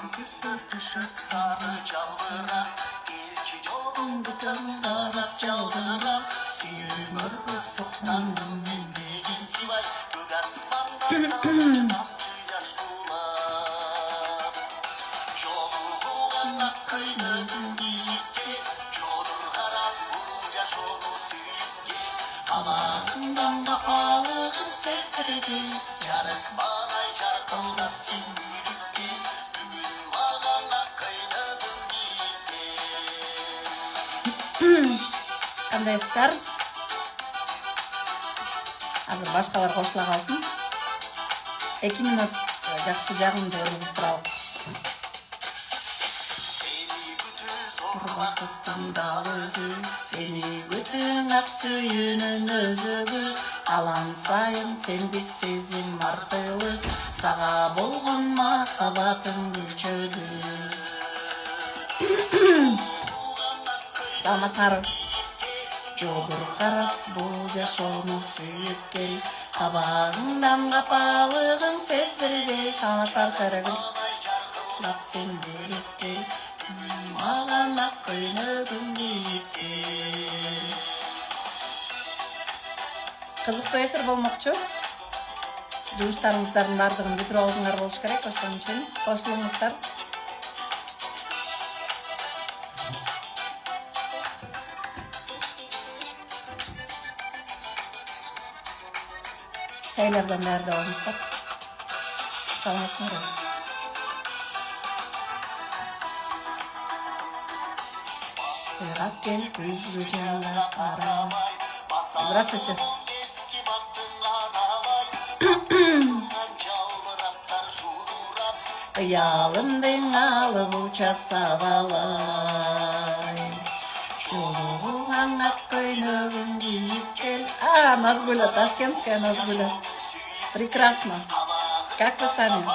Sarı çaldıra, elçi yolundu döndürüp çaldıra. Süyümür kız soktandım mendegin sivay. Gög asmandan tamçı yaş kulap. Joluğuğan akkıynıdın giyipke, jodur harap bulca şonu süyüpke. Havağından kapalığın sestirdi, jarık bağay jarkıldap sen yürüpke. Bugün mağan akkıynıdın giyipke. Кандайсыздар? Азыр башкалар кошула калсын. 2 минут жакшы жагымды өргүп туралы. Вакыттын дагы өзү, сени күтүң ак сүйүүнүн өзөгү. Алан сайын сендик сезим артылы, сага болгон махабатым күчөдү. Саламатсыңарбы? Жолдор карап бул жашоону сүйүп кел. Кабагыңдан капалыгың сездирбей, саңар сарыгын лап сен бөлүп кел. Маған ак көйнөгүң кийип кел. Кызыктуу эфир болмокчу. Жумуштарыңыздардын бардыгын бүтүрүп алдыңар болуш керек, ошон үчүн кошулуңуздар. Çaylardan nerede olmuşlar? Саламатсыңарбы? Кыйрап кел көзгө жана карабай. Здравствуйте. Кыялымдын алып учат сабалай. Жолугуңан ак көйнөгүң кийип кел. Назгуля, ташкентская Назгуля. Прекрасно. Как вы сами?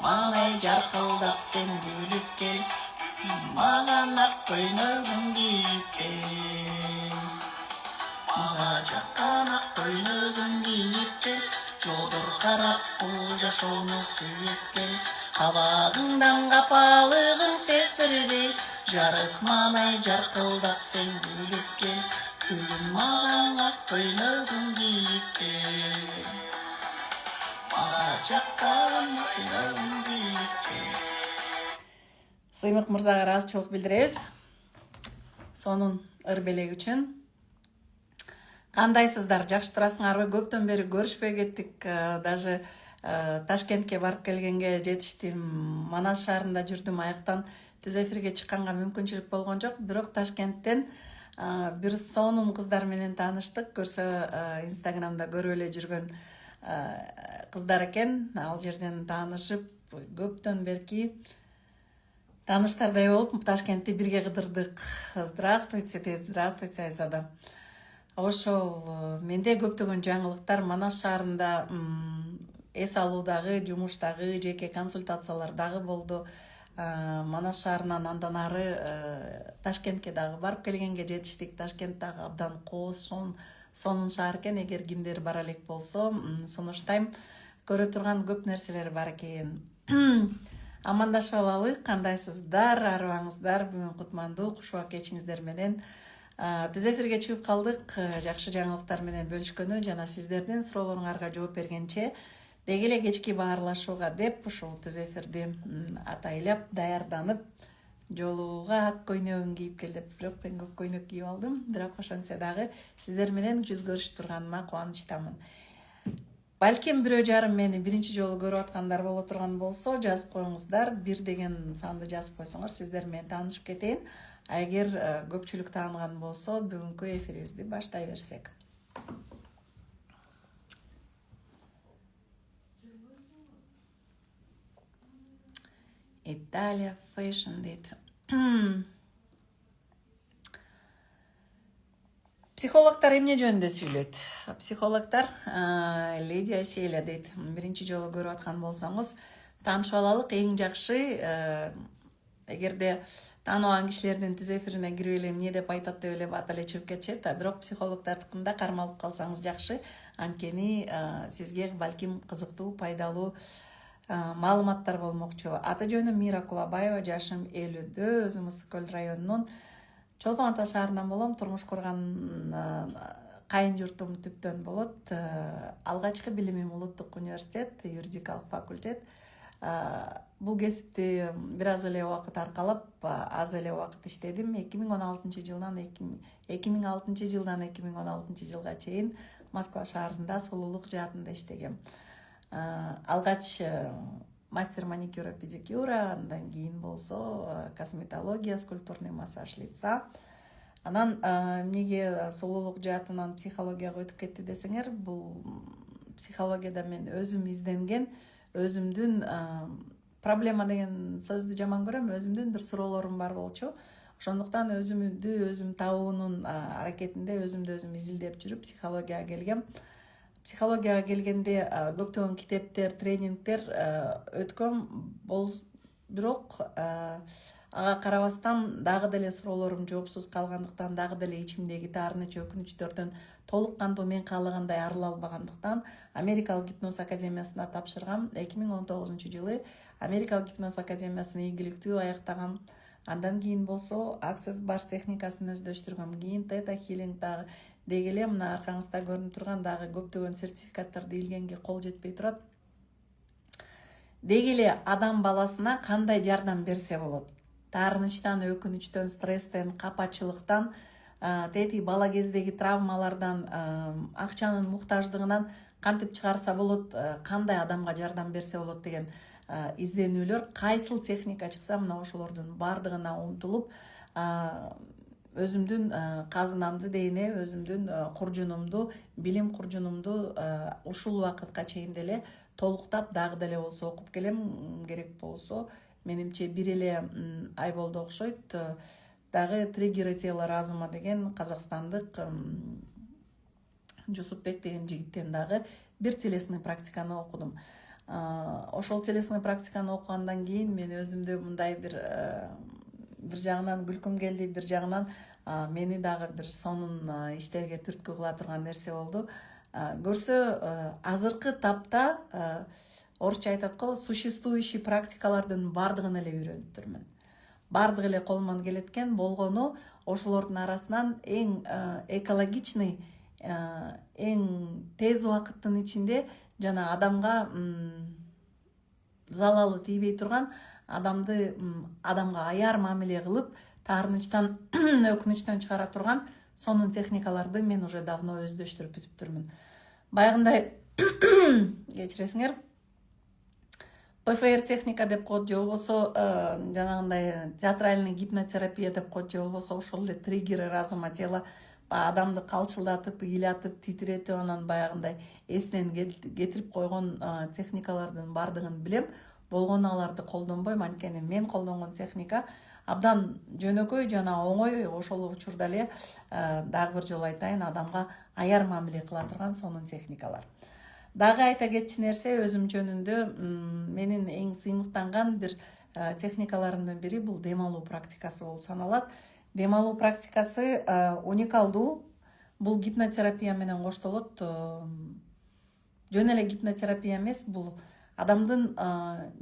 Маңай жаркылдап сен күлүп кел. Маған ак көйнөгүң кийип кел. Мага жаккан ак көйнөгүң кийип кел. Жолдор карап бул жашоону сүйүп кел. Кабагыңдан капалыгың сездирбей, жарык маңай жаркылдап сен күлүп кел. Күлүм маған ак көйнөгүң кийип кел. Мага жаккан ак көйнөгүң кийип кел. Сыймык мырзага ыраазычылык билдиребиз. Сонун ырбелек үчүн. Кандайсыздар? Жакшы турасыңарбы? Көптөн бери көрүшпөй кеттик. Даже Ташкентке барып келгенге жетиштим. Манас шаарында жүрдүм. Аяктан түз эфирге чыкканга мүмкүнчүлүк болгон жок. Бирок Ташкенттен бир сонун кыздар менен тааныштык. Көрсө Инстаграмда көрүп эле жүргөн кыздар экен. Ал жерден таанышып, көптөн берки тааныштардай болуп, Ташкентти бирге кыдырдык. Здравствуйте, дейт. Здравствуйте, Айзада. Ошол менде көптөгөн жаңылыктар Манас шаарында эс алуудагы, жумуштагы, жеке консультациялар дагы болду. Манас шаарынан андан ары Ташкентке дагы барып келгенге жетиштик. Ташкент дагы абдан кооз, сонун шаар экен. Эгер кимдер бара элек болсо, сунуштайм. Көрө турган көп нерселер бар экен. Амандашып алалы. Кандайсыздар? Арыбаңыздар? Бүгүн кутмандуу, кушуак кечиңиздер менен түз эфирге чыгып калдык. Жакшы жаңылыктар менен бөлүшкөнү жана сиздердин суроолоруңарга жооп бергенче деги эле кечки баарлашууга деп ушул түз эфирди атайлап даярданып жолууга ак көйнөгүн кийип кел деп. Бирок мен көк көйнөк кийип алдым. Бирок ошентсе дагы сиздер менен жүз көрүшүп турганыма кубанычтамын. Балким бирөө жарым мени биринчи жолу көрүп аткандар боло турган болсо, жазып коюңуздар. 1 деген санды жазып койсоңор, сиздер менен таанышып кетейин. Эгер көпчүлүк таанган болсо, бүгүнкү эфирибизди баштай берсек. Италия фэшн дейт. Психологтар эмне жөнүндө сүйлөйт? Психологтар Леди Аселя дейт. Биринчи жолу көрүп аткан болсоңуз, таанышып алалык. Эң жакшы, эгерде тааныбаган кишилердин түз эфирине кирип эле эмне деп айтат деп эле бат эле чыгып кетишет. Бирок психологдордукунда кармалып калсаңыз жакшы. Анткени сизге балким кызыктуу, пайдалуу маалыматтар болмокчу. Аты жөнүм Мира Кулабаева, жашым 50-дө, өзүм Ысык Көл районунун Чолпон Ата шаарынан болом. Турмуш курган кайын журтум Түптөн болот. Алгачкы билимим Улуттук университет, юридикалык факультет. Бул кесипти бир аз эле убакыт аркалап, аз эле убакыт иштедим. 2016 жылдан 2016 жылга чейин Москва шаарында сулуулук жаатында иштегем. Алгач мастер маникюра педикюра, андан кийин болсо косметология, скульптурный массаж лица. Анан эмнеге сулуулук жаатынан психологияга өтүп кетти десеңер, бул психологияда мен өзүм изденген, өзүмдүн проблема деген сөздү жаман көрөм, өзүмдүн бир суроолорум бар болчу. Ошондуктан өзүм табуунун аракетинде өзүмдү өзүм изилдеп жүрүп психологияга келгем. Психологияга келгенде көптөгөн китептер, тренингдер өткөм, бирок ага карабастан дагы деле суроолорум жоопсуз калгандыктан, дагы деле ичимдеги таарынычы өкүнүчтөрдөн толук кандуу мен каалагандай арыла албагандыктан Америкалык гипноз академиясына тапшыргам. 2019 жылы Америкалык гипноз академиясын ийгиликтүү аяктагам. Андан кийин болсо Access Bars техникасын өздөштүргөм. Кийин Theta Healing дагы дегеле мына аркаңызда көрүнүп турган дагы көптөгөн сертификаттарды илгенге кол жетпей турат. Дегеле адам баласына кандай жардам берсе болот? Таарынычтан, өкүнүчтөн, стресстен, капачылыктан, тети бала кездеги травмалардан, акчанын муктаждыгынан кантип чыгарса болот, кандай адамга жардам берсе болот деген изденүүлөр, кайсыл техника чыкса мына ошолордун бардыгына умтулуп, өзүмдүн казынамды дейине, өзүмдүн куржунумду, билим куржунумду ушул убакытка чейин деле толуктап, дагы деле болсо окуп келем. Керек болсо менимче бир эле ай болду окшойт. Дагы триггеры тела разума деген казакстандык Жусупбек деген жигиттен дагы бир телесный практиканы окудум. Ошол телесный практиканы окугандан кийин мен өзүмдө мындай бир жагынан күлкүм келди, бир жагынан мени дагы бир сонун иштерге түрткү кыла турган нерсе болду. Көрсө азыркы тапта орусча айтат го, существующий практикалардын бардыгын эле үйрөнүптүрмүн. Бардыгы эле колуман келеткен, болгону ошолордун арасынан эң экологичный, эң тез убакыттын ичинде жана адамга залалы тийбей турган, адамга аяр мамиле кылып, таарынычтан, өкүнүчтөн чыгара турган сонун техникаларды мен уже давно өздөштүрүп бүтүптүрмүн. Баягындай кечиресиңер, ПФР техника деп коет, же болбосо жанагындай театральный гипнотерапия деп коет, же болбосо ошол эле триггеры разума тела, адамды калчылдатып, ыйлатып, титиретип, анан баягындай эсинен кетирип койгон техникалардын бардыгын билем. Болгону аларды колдонбойм, анткени мен колдонгон техника абдан жөнөкөй жана оңой. Ошол учурда эле дагы бир жолу айтайын, адамга аяр мамиле кыла турган сонун техникалар. Дагы айта кетчү нерсе, өзүм жөнүндө менин эң сыймыктанган бир техникаларымдын бири бул дем алуу практикасы болуп саналат. Дем алуу практикасы уникалдуу. Бул гипнотерапия менен коштолот. Жөн эле гипнотерапия эмес, бул адамдын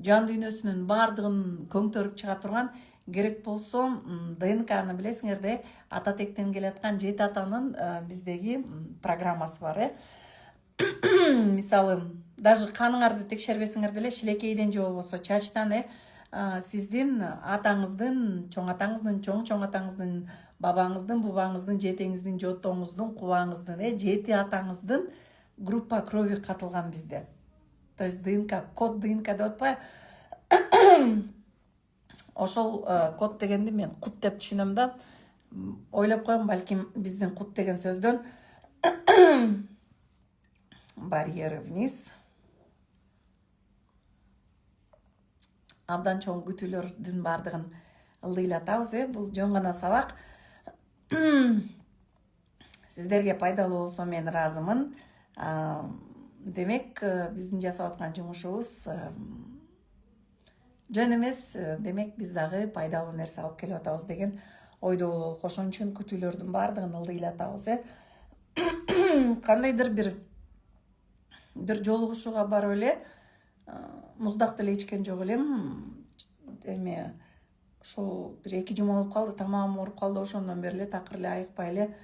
жан дүйнөсүнүн бардыгын көңтөрүп чыга турган, керек болсо ДНКны билесиңер да, ата тектен келаткан 7 атанын биздеги программасы бар. Мисалы, даже каныңарды текшербесиңер деле шилекейден же болбосо чачтан сиздин атаңыздын, чоң атаңыздын, чоң атаңыздын, бабаңыздын, бубаңыздын, жетеңиздин, жотоңуздун, кубаңыздын, 7 атаңыздын группа крови катылган бизде. То есть ДНК, код ДНК деп атпайбы? Ошол код дегенди мен кут деп түшүнөм да. Ойлоп коем, балким биздин кут деген сөздөн барьеры вниз. Абдан чоң күтүүлөрдүн бардыгын ылдыйлатабыз. Бул жөн гана сабак. Сиздерге пайдалуу болсо мен ыраазымын. Демек, биздин жасап аткан жумушубуз жөн эмес, демек биз дагы пайдалуу нерсе алып келип атабыз деген ойдо бололук. Ошон үчүн күтүүлөрдүн бардыгын ылдыйлатабыз. Кандайдыр бир жолугушууга барып эле муздак деле ичкен жок элем. Эме ошол бир 2 жума болуп калды, тамагым ооруп калды, ошондон бери эле такыр эле айыкпай эле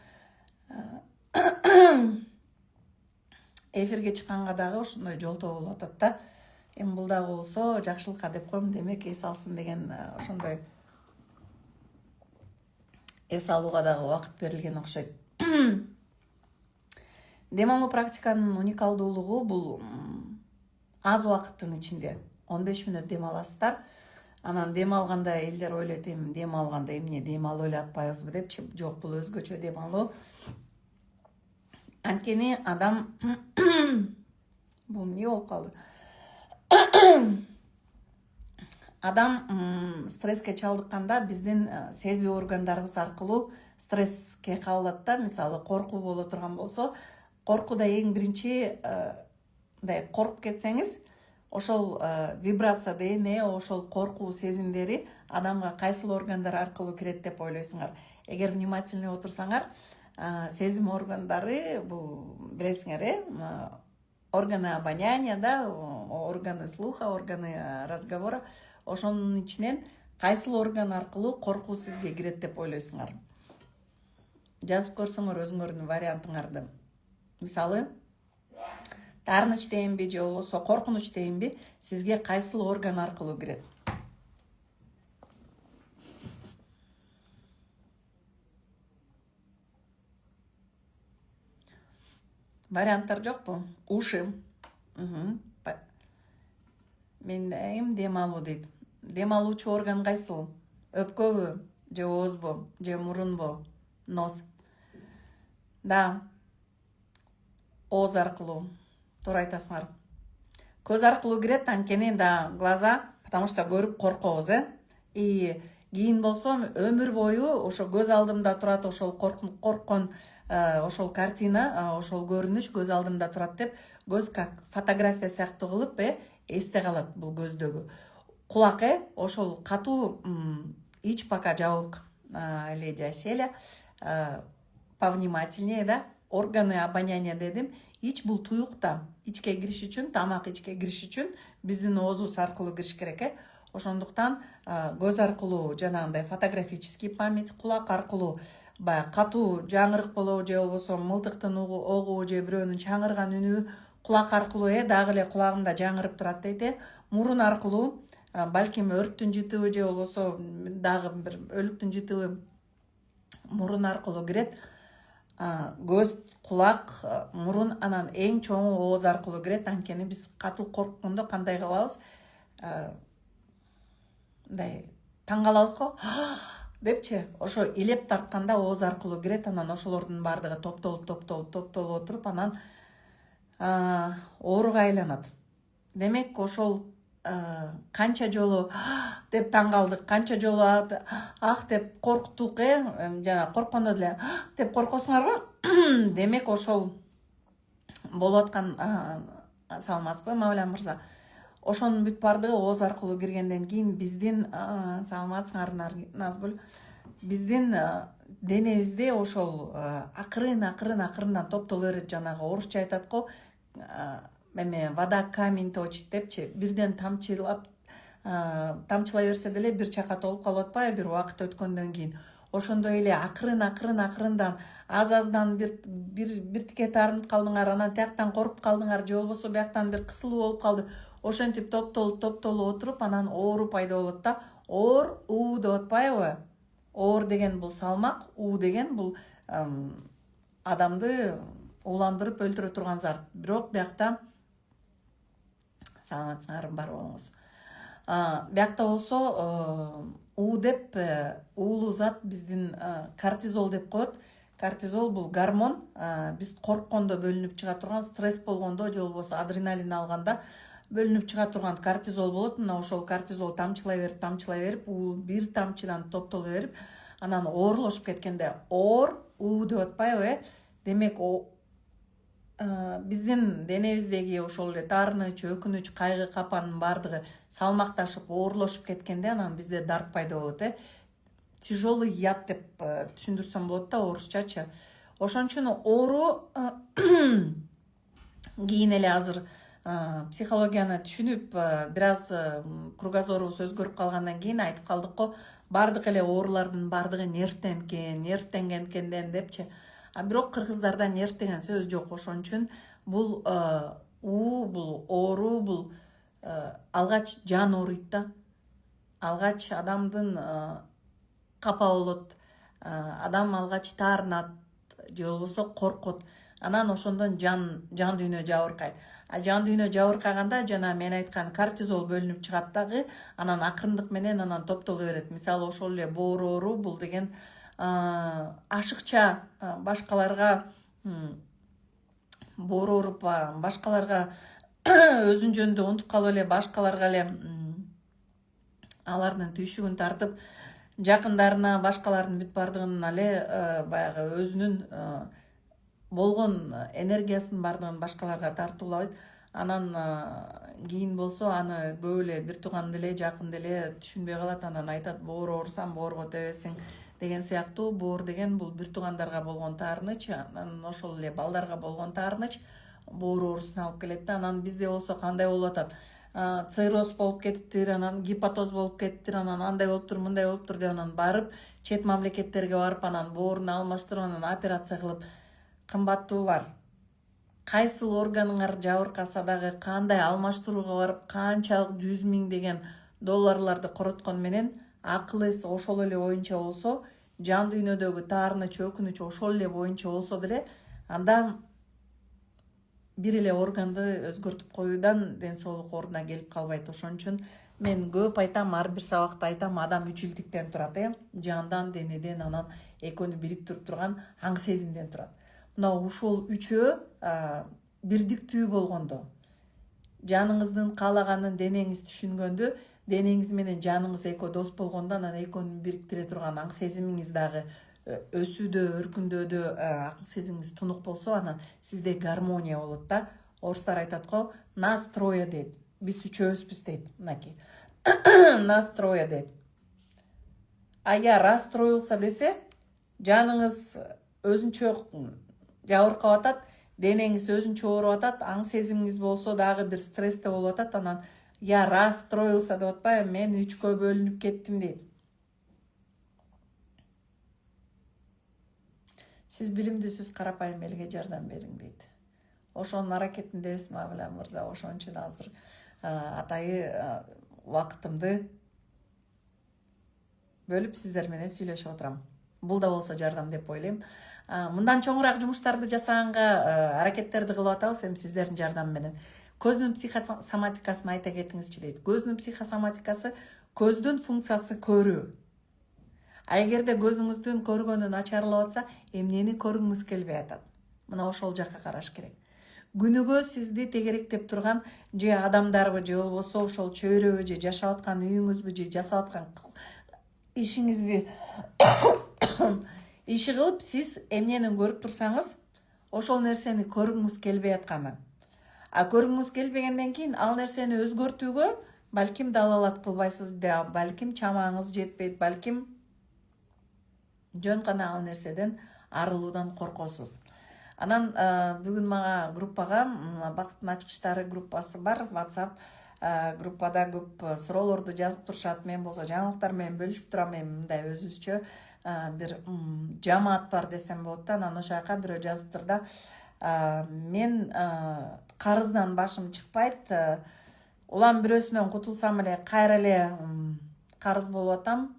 эфирге чыкканга дагы ошондой жолтоо болуп атат да. Эми бул дагы болсо жакшылыкка деп коем, демек эс алсын деген ошондой эс алууга дагы убакыт берилген окшойт. Дем алуу практиканын уникалдуулугу бул аз убакыттын ичинде 15 мүнөт дем аласыздар. Анан дем алганда элдер ойлойт, эми дем алганда эмне дем алып эле атпайбызбы депчи. Жок, бул өзгөчө дем алуу. Анткени адам бул эмне болуп калды? Адам стресске чалдыкканда биздин сезүү органдарыбыз аркылуу стресске кабылат да. Мисалы, коркуу боло турган болсо, коркууда эң биринчи коркуп кетсеңиз, ошол вибрация дейин, ошол коркуу сезимдери адамга кайсыл органдар аркылуу кирет деп ойлойсуңар? Эгер внимательный отурсаңар, сезим органдары бул билесиңер, органы обоняния, да, органы слуха, органы разговора, ошонун ичинен кайсыл орган аркылуу коркуу сизге кирет деп ойлойсуңар? Жазып көрсөңөр өзүңөрдүн вариантыңарды. Мисалы, таарыныч дейинби же болбосо коркунуч дейинби, сизге кайсыл орган аркылуу кирет? Варианттар жокпу? Уши. Мен дайым дем алуу дейт. Дем алуучу орган кайсыл? Өпкөбү, же оозбу, же мурунбу? Нос. Да. Ооз аркылуу. Туура айтасыңар. Көз аркылуу кирет, анткени да глаза, потому что көрүп коркобуз, И кийин болсо өмүр бою ошо көз алдымда турат, ошол корккон ошол картина, ошол көрүнүш көз алдымда турат деп, көз как фотография сыяктуу кылып эсте калат бул көздөгү. Кулак ошол катуу ич пока жабык, леди Аселя, повнимательнее, да, органы обоняния дедим. Ич бул туюкта, ичке кириш үчүн, тамак ичке кириш үчүн биздин оозубуз аркылуу кириш керек. Ошондуктан көз аркылуу жанагындай фотографический память, кулак аркылуу баягы катуу жаңырык болобу же болбосо мылтыктын огубу же бирөөнүн чаңырган үнү кулак аркылуу дагы эле кулагымда жаңырып турат дейт. Мурун аркылуу балким өрттүн жытыбы же болбосо дагы бир өлүктүн жытыбы мурун аркылуу кирет. Көз, кулак, мурун, анан эң чоңу ооз аркылуу кирет. Анткени биз катуу корккондо кандай кылабыз? Мындай таң калабыз го депчи, ошо илеп тартканда ооз аркылуу кирет. Анан ошолордун баардыгы топтолуп отуруп, анан ооруга айланат. Демек, ошол канча жолу деп таң калдык, канча жолу ах деп корктук, жана корккондо деле деп коркосуңарбы? Демек, ошол болуп аткан, саламатсызбы Мавля мырза? Ошонун бүт баардыгы ооз аркылуу киргенден кийин биздин, саламатсыңар Назгүл, биздин денебизде ошол акырындан топтоло берет. Жанагы орусча айтат го, эме вода камень точит депчи, бирден тамчылай берсе деле бир чака толуп калып атпайбы бир убакыт өткөндөн кийин. Ошондой эле акырындан аздан бир тике таарынып калдыңар, анан тияктан коруп калдыңар, же болбосо бияктан бир кысылуу болуп калды. Ошентип топтолуп отуруп, анан оору пайда болот да. Оор, уу деп атпайбы? Оор деген бул салмак, уу деген бул адамды ууландырып өлтүрө турган зат. Бирок биякта саламатсыңар, бар болуңуз. Биякта болсо уу деп, уулуу зат биздин кортизол деп коет. Кортизол бул гормон, биз корккондо бөлүнүп чыга турган, стресс болгондо же болбосо адреналин алганда бөлүнүп чыга турган кортизол болот. Мына ошол кортизол тамчылай берип, уу бир тамчыдан топтоло берип, анан оорлошуп кеткенде оор, уу деп атпайбы? Демек, биздин денебиздеги ошол эле таарыныч, өкүнүч, кайгы, капанын баардыгы салмакташып, оорлошуп кеткенде анан бизде дарт пайда болот. Тяжелый яд деп түшүндүрсөм болот да, орусчачы. Ошон үчүн оору кийин эле азыр психологияны түшүнүп бир аз кругозорубуз өзгөрүп калгандан кийин айтып калдык го, баардык эле оорулардын баардыгы нервтенген экенден депчи. А бирок кыргыздарда нерв деген сөз жок. Ошон үчүн бул бул оору, бул алгач жан ооруйт да. Алгач адамдын капа болот, адам алгач таарынат же болбосо коркот. Анан ошондон жан дүйнө жабыркайт. А жан дүйнө жабыркаганда жана мен айткан кортизол бөлүнүп чыгат дагы, анан акырындык менен анан топтоло берет. Мисалы ошол эле боор оору бул деген ашыкча башкаларга боор ооруп башкаларга өзүн жөнүндө унутуп калып эле башкаларга эле алардын түйшүгүн тартып, жакындарына башкалардын бүт баардыгын эле баягы өзүнүн болгон энергиясынын баардыгын башкаларга тартуулабайт. Анан кийин болсо аны көп эле бир тууган деле жакын деле түшүнбөй калат. Анан айтат, боор оорусаң боорго тебесиң деген сыяктуу. Боор деген бул бир туугандарга болгон таарыныч, анан ошол эле балдарга болгон таарыныч боор оорусуна алып келет да. Анан бизде болсо кандай болуп атат? Цирроз болуп кетиптир, анан гепатоз болуп кетиптир, анан андай болуптур, мындай болуптур деп анан барып чет мамлекеттерге барып анан боорун алмаштырып анан операция кылып. Кымбаттуулар, кайсыл органыңар жабыркаса дагы, кандай алмаштырууга барып канчалык 100 000 деген долларларды короткон менен акыл эс ошол эле боюнча болсо, жан дүйнөдөгү таарыныч, өкүнүч ошол эле боюнча болсо деле, анда бир эле органды өзгөртүп коюудан ден соолук ордуна келип калбайт. Ошон үчүн мен көп айтам, ар бир сабакта айтам, адам 3 илдиктен турат, жандан, денеден, анан экөөнү бириктирип турган аң сезимден турат. Мына ушул үчөө бирдиктүү болгондо, жаныңыздын каалаганын денеңиз түшүнгөндө, денеңиз менен жаныңыз экөө дос болгондо, анан экөөнү бириктире турган аң сезимиңиз дагы өсүүдө, өркүндөдө аң сезимиңиз тунук болсо, анан сизде гармония болот да. Орустар айтат го, нас трое дейт. Биз үчөөбүзбүз дейт. Мынакей. Нас трое дейт. А я расстроился десе, жаныңыз өзүнчө жабыркап атат, денеңиз өзүнчө ооруп атат, аң сезимиңиз болсо дагы бир стрессте болуп атат, анан я расстроился деп атпайбы, мен 3кө бөлүнүп кеттим дейт. Сиз билимдүүсүз карапайым элге жардам бериң дейт. Ошонун аракетинде Исмаил мырза, ошон үчүн азыр атайы убакытымды бөлүп сиздер менен сүйлөшүп отурам. Бул да болсо жардам деп ойлойм. Мындан чоңураак жумуштарды жасаганга аракеттерди кылып атабыз, эми сиздердин жардам менен. Көздүн психосоматикасын айта кетиңизчи дейт. Көздүн психосоматикасы көздүн функциясы көрүү. А эгерде көзүңүздүн көргөнү начарлап атса, эмнени көргүңүз келбей атат? Мына ошол жакка караш керек. Күнүгө сизди тегеректеп турган же адамдарбы, же болбосо ошол чөйрөбү, же жашап аткан үйүңүзбү, же жасап аткан ишиңизби иши кылып сиз эмнени көрүп турсаңыз, ошол нерсени көргүңүз келбей атканы. А көргүңүз келбегенден кийин ал нерсени өзгөртүүгө балким далалат кылбайсыз да, балким чамаңыз жетпейт, балким жөн гана ал нерседен арылуудан коркосуз. Анан бүгүн мага группага Бакыттын ачкычтары группасы бар, WhatsApp группада көп суроолорду жазып турушат. Мен болсо жаңылыктар менен бөлүшүп турам, мындай өзүбүзчө бир жамаат бар десем болот да. Анан ошол жака бирөө жазыптыр да. Мен карыздан башым чыкпайт. Улам бирөөсүнөн кутулсам эле кайра эле карыз болуп атам.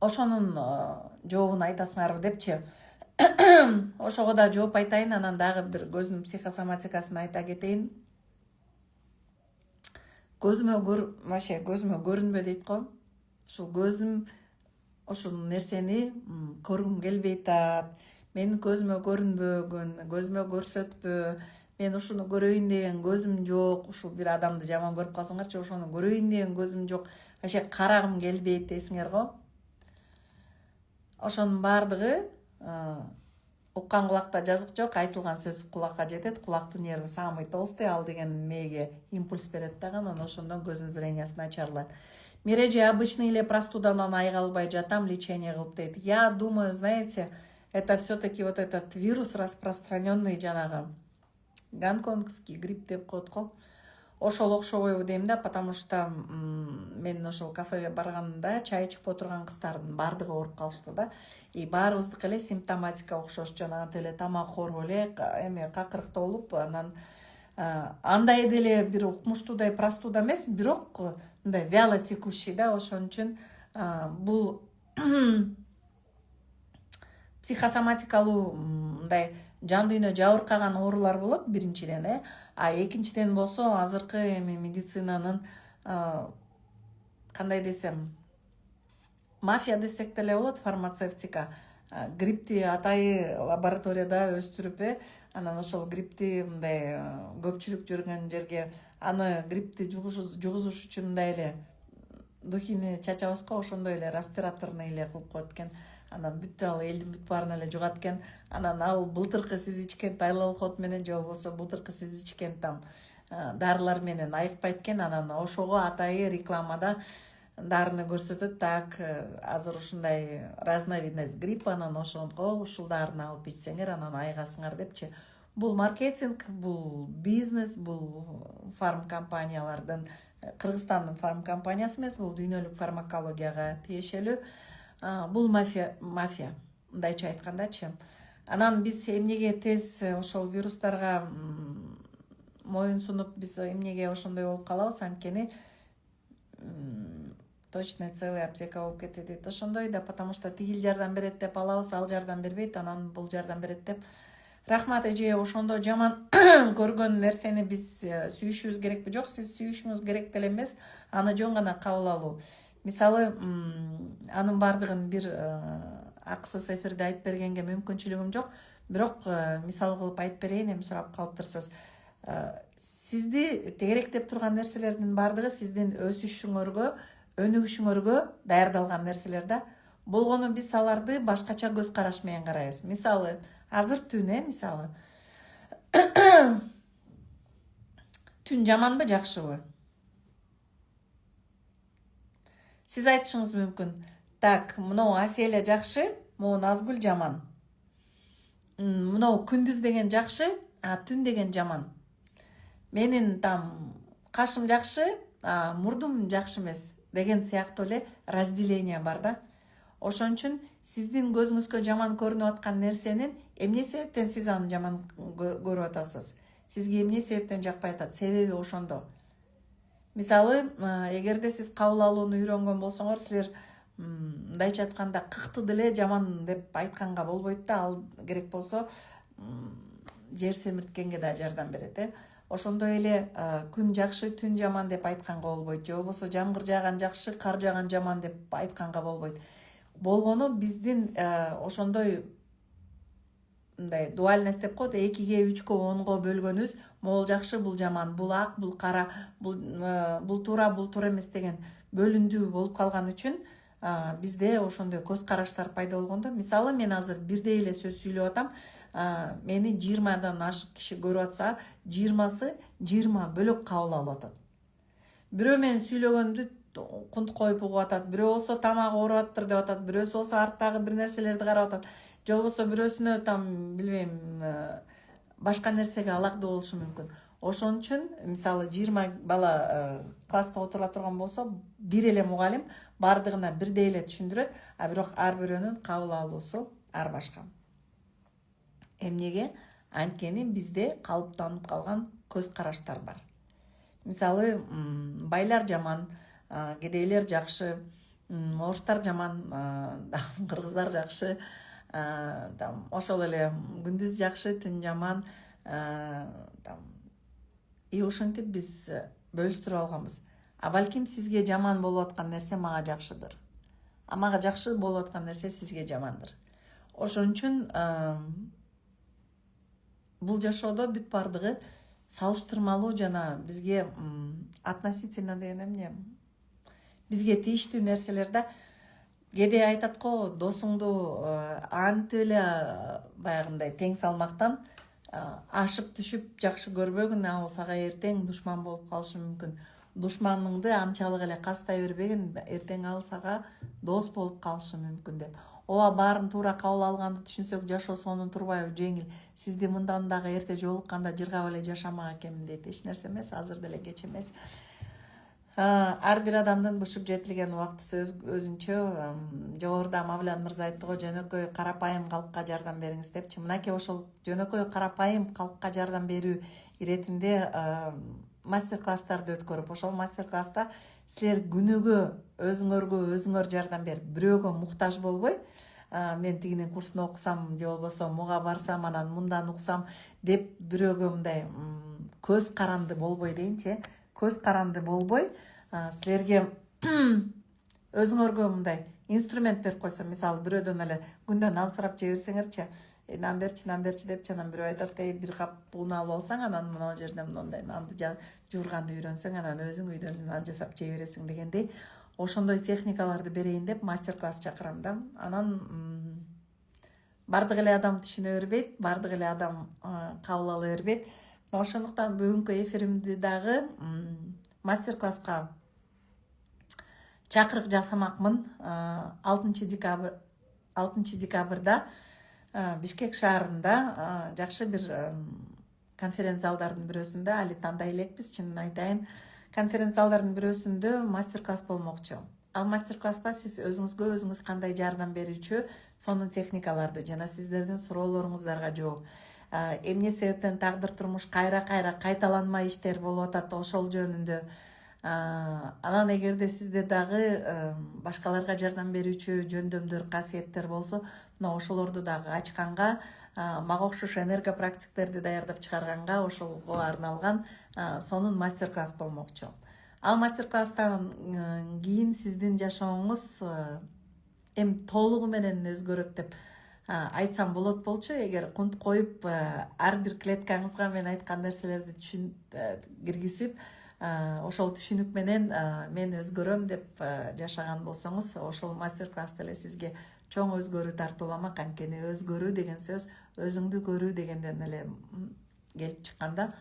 Ошонун жообун айтасыңарбы депчи. Ошого да жооп айтайын, анан дагы бир көздүн психосоматикасын айта кетейин. Көзүмө көрүнбө дейт го. Ушул көзүм ошол нерсени көргүм келбейт. Менин көзүмө көрүнбөгөн, көзүмө көрсөтпө. Мен ушуну көрөйүн деген көзүм жок. Ушул бир адамды жаман көрүп калсаңарчы, ошону көрөйүн деген көзүм жок. Вообще карагым келбейт дейсиңер го. Ошонун баардыгы уккан кулакта жазык жок, айтылган сөз кулакка жетет. Кулактын нерви самый толстый, ал деген мээге импульс берет дагы, анан ошондон көздүн зрениясы начарлайт. Мире же обычный эле простудадан айыга албай жатам, лечение кылып дейт. Я думаю, знаете, это все-таки вот этот вирус распространенный жанагы гонконгский грипп деп коет го. Ошол окшобойбу дейм да, потому что мен ошол кафеге барганда чай ичип отурган кыздардын баардыгы ооруп калышты да. И баарыбыздыкы эле симптоматика окшош, жанагы эле тамак ооруп эле, эме какырыктоо болуп, анан андай деле бир укмуштуудай простуда эмес, бирок мындай вяло текущий да, ошон үчүн бул психосоматикалуу мындай жан дүйнө жабыркаган оорулар болот биринчиден, а экинчиден болсо азыркы эми медицинанын кандай десем, мафия десек деле болот, фармацевтика. Гриппти атайы лабораторияда өстүрүп, анан ошол гриппти мындай көпчүлүк жүргөн жерге аны гриппти жугузуш үчүн мындай эле духини чачабыз го, ошондой эле респираторный эле кылып коет экен. Анан бүт ал элдин бүт баарын эле жугат экен. Анан ал былтыркы сиз ичкен тайлалхот менен же болбосо былтыркы сиз ичкен там дарылар менен айыкпайт экен. Анан ошого атайы рекламада дарыны көрсөтөт, так азыр ушундай разновидность грипп, анан ошого ушул дарыны алып ичсеңер анан айыгасыңар депчи. Бул маркетинг, бул бизнес, бул фармкомпаниялардын, Кыргызстандын фармкомпаниясы эмес, бул дүйнөлүк фармакологияга тиешелүү. Бул мафия, мындайча айткандачы. Анан биз эмнеге тез ошол вирустарга моюн сунуп, биз эмнеге ошондой болуп калабыз, анткени точно целая аптека болуп кетет дейт. Ошондой да, потому что тигил жардам берет деп алабыз, ал жардам бербейт, анан бул жардам берет деп. Рахмат эже, ошондо жаман көргөн нерсени биз сүйүшүбүз керекпи? Жок, сиз сүйүшүңүз керек деле эмес, аны жөн гана кабыл алуу. Мисалы, анын бардыгын бир акысыз эфирде айтып бергенге мүмкүнчүлүгүм жок, бирок мисал кылып айтып берейин, эми сурап калыптырсыз. Сизди тегеректеп турган нерселердин бардыгы сиздин өсүшүңөргө, өнүгүшүңөргө даярдалган нерселер да. Болгону биз аларды башкача көз караш менен карайбыз. Мисалы, азыр түн, мисалы. Түн жаманбы, жакшыбы? Сиз айтышыңыз мүмкүн. Так, мынау Аселя жакшы, могу Назгүл жаман. Мынау күндүз деген жакшы, а түн деген жаман. Менин там кашым жакшы, а мурдум жакшы эмес деген сыяктуу эле разделение бар да. Ошон үчүн сиздин көзүңүзгө жаман көрүнүп аткан нерсенин эмне себептен сиз аны жаман көрүп атасыз? Сизге эмне себептен жакпай атат? Себеби ошондо. Мисалы, эгерде сиз кабыл алууну үйрөнгөн болсоңор, силер мындайча айтканда кыкты деле жаман деп айтканга болбойт да, ал керек болсо жер семирткенге да жардам берет, Ошондой эле күн жакшы, түн жаман деп айтканга болбойт. Же болбосо жамгыр жааган жакшы, кар жааган жаман деп айтканга болбойт. Болгону биздин ошондой мындай дуальность деп коет, 2-ге, 3-кө, 10-го бөлгөнүбүз, могул жакшы, бул жаман, бул ак, бул кара, бул туура, бул туура эмес деген бөлүндүү болуп калган үчүн бизде ошондой көз караштар пайда болгондо, мисалы мен азыр бирдей эле сөз сүйлөп атам, мени 20-дан ашык киши көрүп атса, 20-сы 20 бөлөк кабыл алып атат. Бирөө менин сүйлөгөндү кунт коюп угуп атат, бирөө болсо тамагы ооруп атыптыр деп атат, бирөөсү болсо арттагы бир нерселерди карап атат, же болбосо бирөөсүнө там билбейм башка нерсеге алакдуу болушу мүмкүн. Ошон үчүн мисалы 20 бала класста отура турган болсо, бир эле мугалим бардыгына бирдей эле түшүндүрөт, а бирок ар бирөөнүн кабыл алуусу ар башка. Эмнеге? Анткени бизде калыптанып калган көз караштар бар. Мисалы, байлар жаман, кедейлер жакшы, орустар жаман, кыргыздар жакшы, ошол эле күндүз жакшы, түн жаман, ушинтип биз бөлүштүрүп алганбыз. А балким сизге жаман болуп аткан нерсе мага жакшыдыр. А мага жакшы болуп аткан нерсе сизге жамандыр. Ошон үчүн бул жашоодо бүт бардыгы салыштырмалуу жана бизге относительно деген эмне? Бизге тийиштүү нерселер да. Кээде айтат го, досуңду антип эле баягындай тең салмактан ашып түшүп жакшы көрбөгүн, ал сага эртең душман болуп калышы мүмкүн. Душманыңды анчалык эле кастай бербегин, эртең ал сага дос болуп калышы мүмкүн деп. ооба баарын туура кабыл алганды түшүнсөк жашоо сонун турбайбы, жеңил. Сизди мындан дагы эрте жолукканда жыргап эле жашамак экенмин дейт. Эч нерсе эмес, азыр деле кеч эмес. Ар бир адамдын бышып жетилген убактысы өзүнчө. Жогоруда Мавлян мырза айтты го, жөнөкөй карапайым калкка жардам бериңиз депчи. Мынакей ошол жөнөкөй карапайым калкка жардам берүү иретинде мастер-класстарды өткөрүп, ошол мастер-класста силер күнүгө өзүңөр жардам берип, бирөөгө муктаж болбой, мен тигинин курсун окусам же болбосо муга барсам, анан мындан уксам деп бирөөгө мындай көз каранды болбой дейинчи, көз каранды болбой, силерге өзүңөргө мындай инструмент берип койсо, мисалы бирөөдөн эле күндөн нан сурап жей берсеңерчи, нан берчи депчи, анан бирөө айтат, бир кап un алып алсаң, анан мына жерден мындай нанды жуурганды үйрөнсөң, анан өзүң үйдөн нан жасап жей бересиң дегендей, ошондой техникаларды берейин деп мастер-класс чакырам да. Анан бардык эле адам түшүнө бербейт, бардык эле адам кабыл ала бербейт. Ошондуктан бүгүнкү эфиримди дагы мастер-класска чакырык жасамакмын. 6 декабрда Бишкек шаарында жакшы бир конференц залдардын бирөөсүндө, али тандай элекпиз, чынын айтайын, конференц залдардын бирөөсүндө мастер-класс болмокчу. Ал мастер-класста сиз өзүңүз кандай жардам берүүчү, сонун техникаларды жана сиздердин суроолоруңуздарга жооп, эмне себептен тагдыр турмуш кайра кайталанмай иштер болуп атат, ошол жөнүндө. Анан эгерде сизде дагы башкаларга жардам берүүчү жөндөмдөр, касиеттер болсо, мына ошолорду дагы ачканга, мага окшош энергопрактиктерди даярдап чыгарганга, ошого арналган сонун мастер-класс болмокчу. Ал мастер-класстан кийин сиздин жашооңуз толугу менен өзгөрөт деп айтсам болот болчу. Эгер кунт коюп, ар бир клеткаңызга мен айткан нерселерди киргизип, ошол түшүнүк менен мен өзгөрөм деп жашаган болсоңуз, ошол мастер-класс деле сизге чоң өзгөрүү тартууламак. Анткени өзгөрүү деген сөз өзүңдү көрүү дегенден эле келип чыкканда.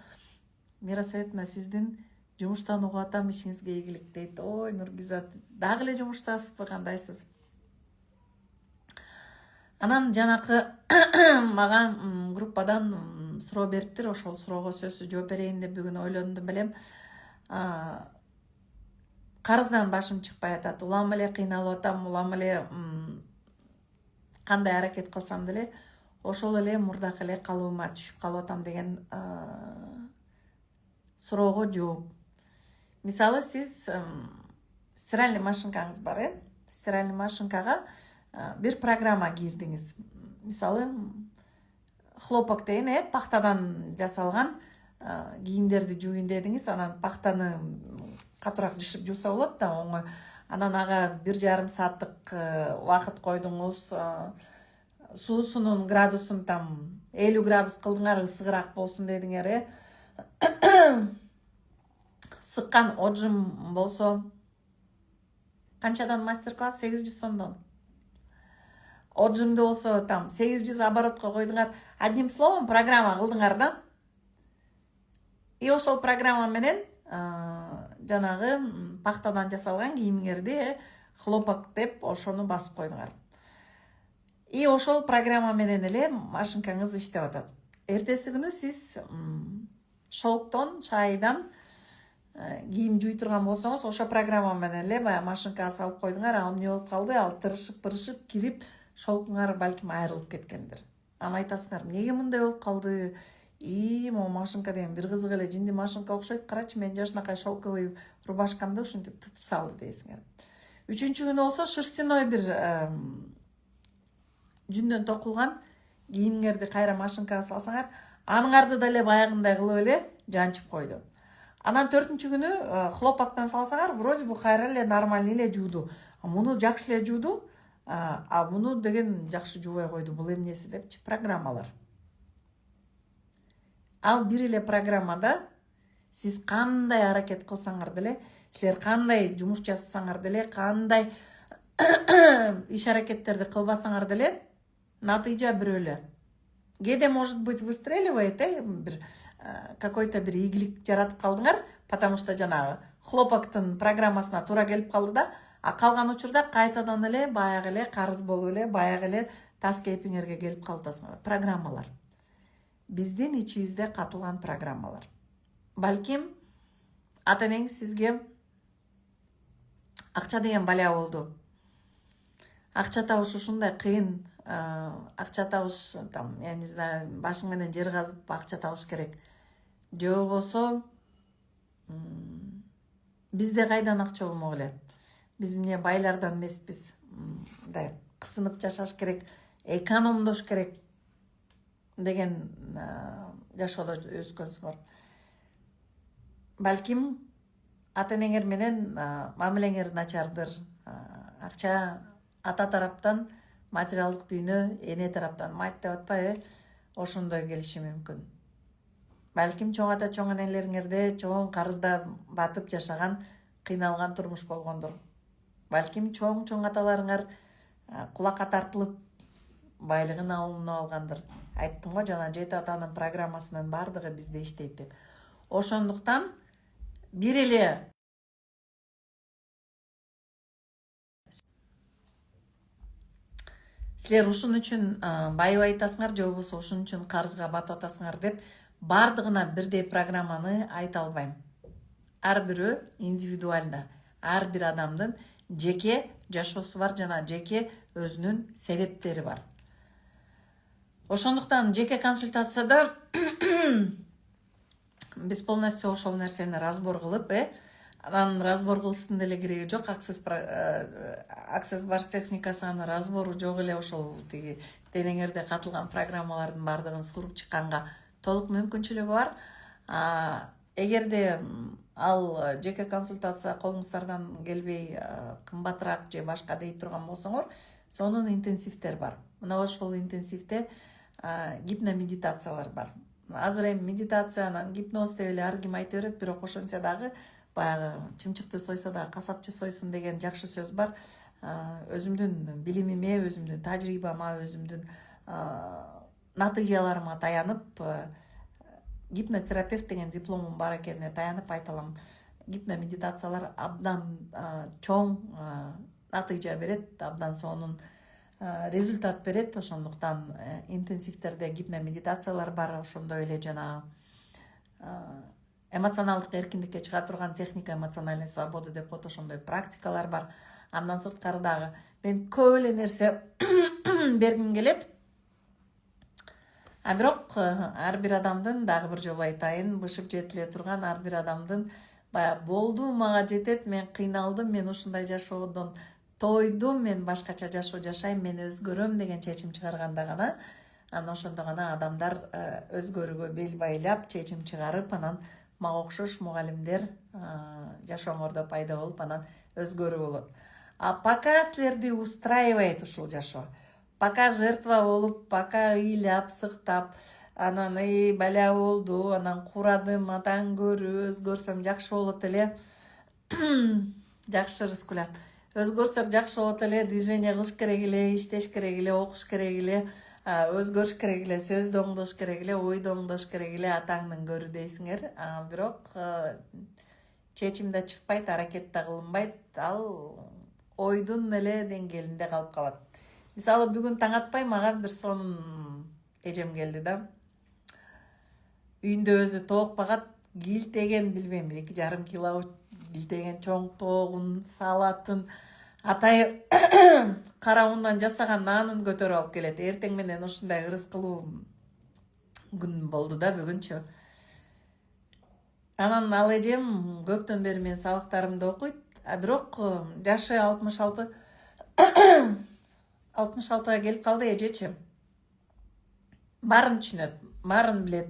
Мирасаевна, сиздин жумуштан угуп атам, ишиңизге ийгилик дейт. Ой, Нургизат, дагы эле жумуштасызбы, кандайсыз? Анан жанакы мага группадан суроо бериптир, ошол суроого сөзсүз жооп берейин деп бүгүн ойлондум белем. Карыздан башым чыкпай атат, улам эле кыйналып атам, улам эле кандай аракет кылсам деле ошол эле мурдакы эле калыбыма түшүп калып атам деген суроого жооп. Мисалы, сиз стиральный машинкаңыз бар, стиральный машинкага бир программа кирдиңиз. Мисалы, хлопок деген пахтадан жасалган кийимдерди жууйн дедиңиз, анан пахтаны катуураак жышып жууса болот да, оңой. Анан ага 1,5 сааттык убакыт койдуңуз, суусунун градусун там 50 градус кылдыңар, ысыгыраак болсун дедиңер. Сыккан отжим болсо канчадан мастер-класс? 800 сомдон. Отжимди болсо там 800 оборотко койдуңар. Одним словом, программа кылдыңар да. И ошол программа менен жанагы пахтадан жасалган кийимиңерди хлопок деп ошону басып койдуңар. И ошол программа менен эле машинкаңыз иштеп атат. Эртеси күнү сиз шелктон, чайдан кийим жуй турган болсоңуз, ошо программа менен эле баягы машинкага салып койдуңар, ал эмне болуп калды? Ал тырышып кирип, шелкуңар балким айрылып кеткендир. Аны айтасыңар, эмнеге мындай болуп калды? Могу машинка деген бир кызык эле, жинди машинка окшойт. Карачы, мен жашынакай шелковый рубашкамды ушинтип тытып салды дейсиңер. Үчүнчү күнү болсо шерстяной бир жүндөн токулган кийимиңерди кайра машинкага салсаңар, аныңарды деле баягындай кылып эле жанчып койду. Анан 4-чү күнү хлопоктон салсаңар, вроде бу кайра эле нормальный эле жууду. Муну жакшы эле жууду, муну деген жакшы жуубай койду. Бул эмнеси депчи программалар. Ал бир эле программада сиз кандай аракет кылсаңар деле, силер кандай жумуш жасасаңар деле, кандай иш аракеттерди кылбасаңар деле, натыйжа бирөө эле. Кээде, может быть, выстреливает, бир какой-то бир ийгилик жаратып калдыңар, потому что жанагы хлопоктун программасына туура келип калды да, А калган учурда кайтадан эле баягы эле карыз болуп эле баягы эле тас кейпиңерге келип калатасыңар. Программалар. Биздин ичибизде катылган программалар. Балким ата энеңиз сизге акча деген баля болду. Акча табыш ушундай кыйын, акча табыш, я не знаю, башың менен жер казып акча табыш керек. Же болбосо бизде кайдан акча болмок эле? Биз эмне байлардан эмеспиз. Мындай кысынып жашаш керек, экономдош керек деген жашоодо өскөнсүңөр. Балким ата энеңер менен мамилеңер начардыр. Акча ата тараптан материалдык дүйнө, эне тараптан майт деп атпайбы? Ошондой келиши мүмкүн. Балким чоң ата чоң энелериңерде чоң карызда батып жашаган, кыйналган турмуш болгондур. Балким чоң аталарыңар кулакка тартылып байлыгын алынып алгандыр. Айттым го жана 7 атанын программасынын бардыгы бизде иштейт деп. Ошондуктан бир эле силер ушун үчүн байыбай атасыңар, же болбосо ушун үчүн карызга батып атасыңар деп бардыгына бирдей программаны айта албайм. Ар бирөө индивидуально, ар бир адамдын жеке жашоосу бар жана жеке өзүнүн себептери бар. Ошондуктан жеке консультацияда биз полностью ошол нерсени разбор кылып, анан разбор кылыштын деле кереги жок. Access Bars техникасынын разбору жок эле, ошол тиги денеңерде катылган программалардын бардыгын суруп чыкканга толук мүмкүнчүлүгү бар. Эгерде ал жеке консультация колуңуздардан келбей кымбатыраак же башка дей турган болсоңор, сонун интенсивтер бар. Мына ошол интенсивде гипномедитациялар бар. Азыр эми медитациянан гипноз деп эле ар ким айта берет, бирок ошентсе дагы баягы чымчыкты сойсо да касапчы сойсун деген жакшы сөз бар. Өзүмдүн билимиме, өзүмдүн тажрыйбама, өзүмдүн натыйжаларыма таянып, гипнотерапевт деген дипломум бар экенине таянып айта алам. Гипномедитациялар абдан чоң натыйжа берет, абдан сонун результат берет. Ошондуктан интенсивтерде гипномедитациялар бар, ошондой эле жана эмоционалдык эркиндикке чыга турган техника эмоциональной свободы деп коет, ошондой практикалар бар. Андан сырткары дагы мен көп эле нерсе бергим келет. Бирок ар бир адамдын, дагы бир жолу айтайын, бышып жетиле турган ар бир адамдын баягы болду, мага жетет, мен кыйналдым, мен ушундай жашоодон тойдум, мен башкача жашоо жашайм, мен өзгөрөм деген чечим чыгарганда гана, анан ошондо гана адамдар өзгөрүүгө бел байлап, чечим чыгарып, анан мага окшош мугалимдер жашооңордо пайда болуп, анан өзгөрүү болот. А пока силерди устраивает ушул жашоо, пока жертва болуп, пока ыйлап, сыктап, анан баля болду, анан курадым, атаң көрүү, өзгөрсөм жакшы болот эле. Жакшы рыскулат. Өзгөрсөк жакшы болот эле, движение кылыш керек эле, иштеш керек эле, окуш керек эле, өзгөрүш керек эле, сөздү оңдош керек эле, ойду оңдош керек эле, атаңдын көрү дейсиңер. Бирок чечим да чыкпайт, аракет да кылынбайт. Ал ойдун эле деңгээлинде калып калат. Мисалы бүгүн таң атпай мага бир сонун эжем келди да. Үйүндө өзү тоок багат, килтеген билбейм, 2,5 кило килтеген чоң тоогун, салатын, атай кара ундан жасаган наанын көтөрүп алып келет. Эртең менен ушундай ырыскылуу күн болду да бүгүнчү. Анан ал эжем көптөн бери мен сабактарымды окуйт, бирок жашы 66-га келип калды эжечи. Баарын түшүнөт, баарын билет.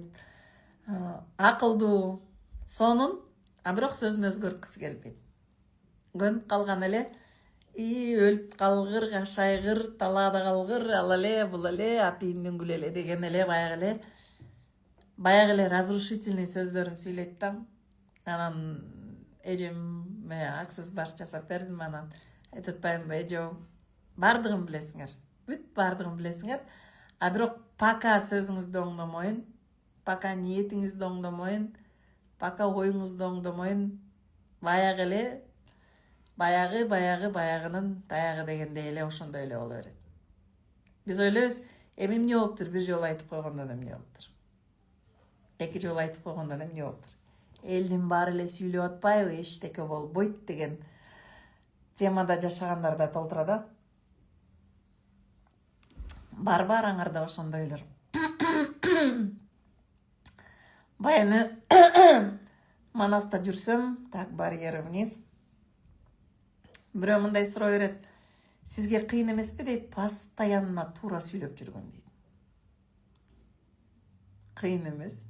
Акылдуу, сонун, бирок сөзүн өзгөрткүсү келбейт. Көнүп калган эле, өлүп калгыр, кашайгыр, талаада калгыр, ал эле, бул эле, апийимдин гүлү эле деген эле баягы эле разрушительный сөздөрүн сүйлөйт да. Анан эжеме Access Bars жасап бердим, анан айтып атпаймынбы, эже, бардыгын билесиңер, бүт бардыгын билесиңер, бирок пока сөзүңүздү оңдомоюн, пока баягынын таягы дегенде эле ошондой эле боло берет. Биз ойлойбуз, эми эмне болуптур, бир жолу айтып койгондон эмне болуптур, эки жолу айтып койгондон эмне болуптур, элдин баары эле сүйлөп атпайбы, эчтеке болбойт деген темада жашагандар да толтура да. Барбы араңарда ошондойлор? Баяны Манаста жүрсөм, так барьер вниз. Бирөө мындай суроо берет. Сизге кыйын эмеспи дейт, постоянно туура сүйлөп жүргөн дейт. Кыйын эмес.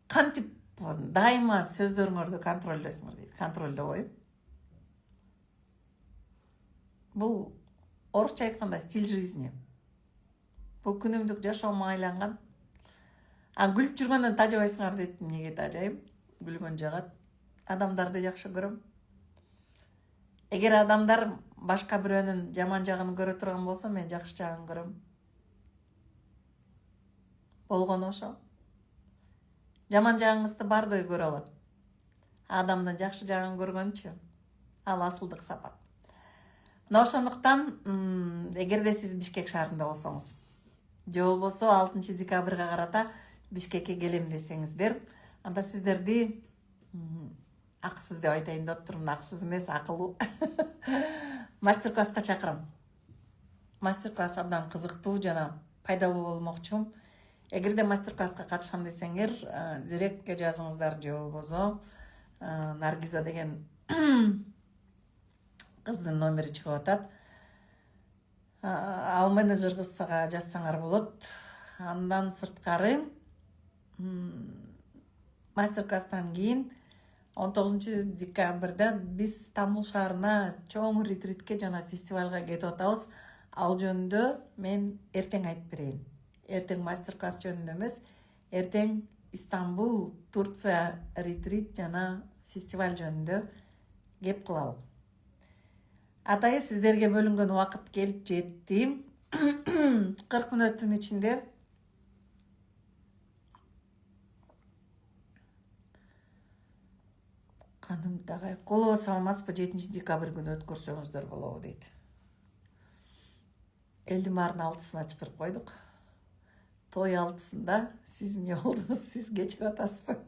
Кантип дайыма сөздөрүңөрдү контролдойсуңар дейт. Контролдо коюп. Бул орусча айтканда стиль жизни. Бул күнүмдүк жашоомо айланган. Күлүп жүргөндөн тажабайсыңар дейт. Эмнеге тажайм? Күлгөн жагат. Адамдарды жакшы көрөм. Эгер адамдар башка бирөөнүн жаман жагын көрө турган болсо, мен жакшы жагын көрөм. Болгону ошо. Жаман жагыңызды бардыгы көрө алат. Адамдын жакшы жагын көргөнчү, ал асылдык сапат. Мына ошондуктан, эгерде сиз Бишкек шаарында болсоңуз, же болбосо 6 декабрга карата Бишкекке келем десеңиздер, анда сиздерди акысыз деп айтайын деп турмун, акысыз эмес, акылуу мастер-класска чакырам. Мастер-класс абдан кызыктуу жана пайдалуу болмокчу. Эгерде мастер-класска катышам десеңер, директке жазыңыздар, же болбосо Наргиза деген кыздын номери чыгып атат. Ал менеджер кызга жазсаңар болот. Андан сырткары мастер-класстан кийин 19 декабрда биз Стамбул шаарына чоң ретритке жана фестивалга кетип атабыз. Ал жөнүндө мен эртең айтып берейин. Эртең мастер-класс жөнүндө эмес, эртең Истанбул, Турция ретрит жана фестиваль жөнүндө кеп кылалык. Атайы сиздерге бөлүнгөн убакыт келип жетти. 40 мүнөттүн ичинде каным тагай колуба саламатсызбы, 7 декабрь күнү өткөрсөңүздөр болобу дейт. Элдин баарынын алтысына чакырып койдук. Той алтысында сиз эмне болдуңуз, сиз кечип атасызбы?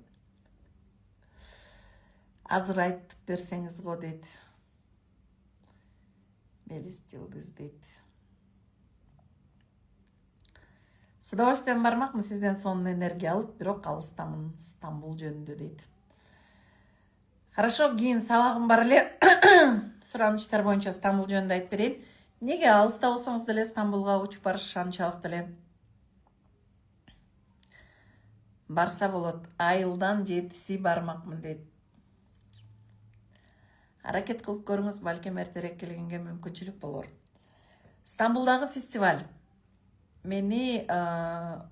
Азыр айтып берсеңиз го дейт. Мелис Жылдыз дейт. С удовольствием бармакмын, сизден сонун энергия алып, бирок алыстамын Стамбул жөнүндө дейт. Хорошо, кийин сабагым бар эле. Суранычтар боюнча Стамбул жөнүндө айтып берейин. Неге алыста болсоңуз деле Стамбулга учуп барыш анчалык деле барса болот. Айылдан 7 бармакмын дейт. Аракет кылып көрүңүз, балким эртерээк келгенге мүмкүнчүлүк болор. Стамбулдагы фестиваль. Мени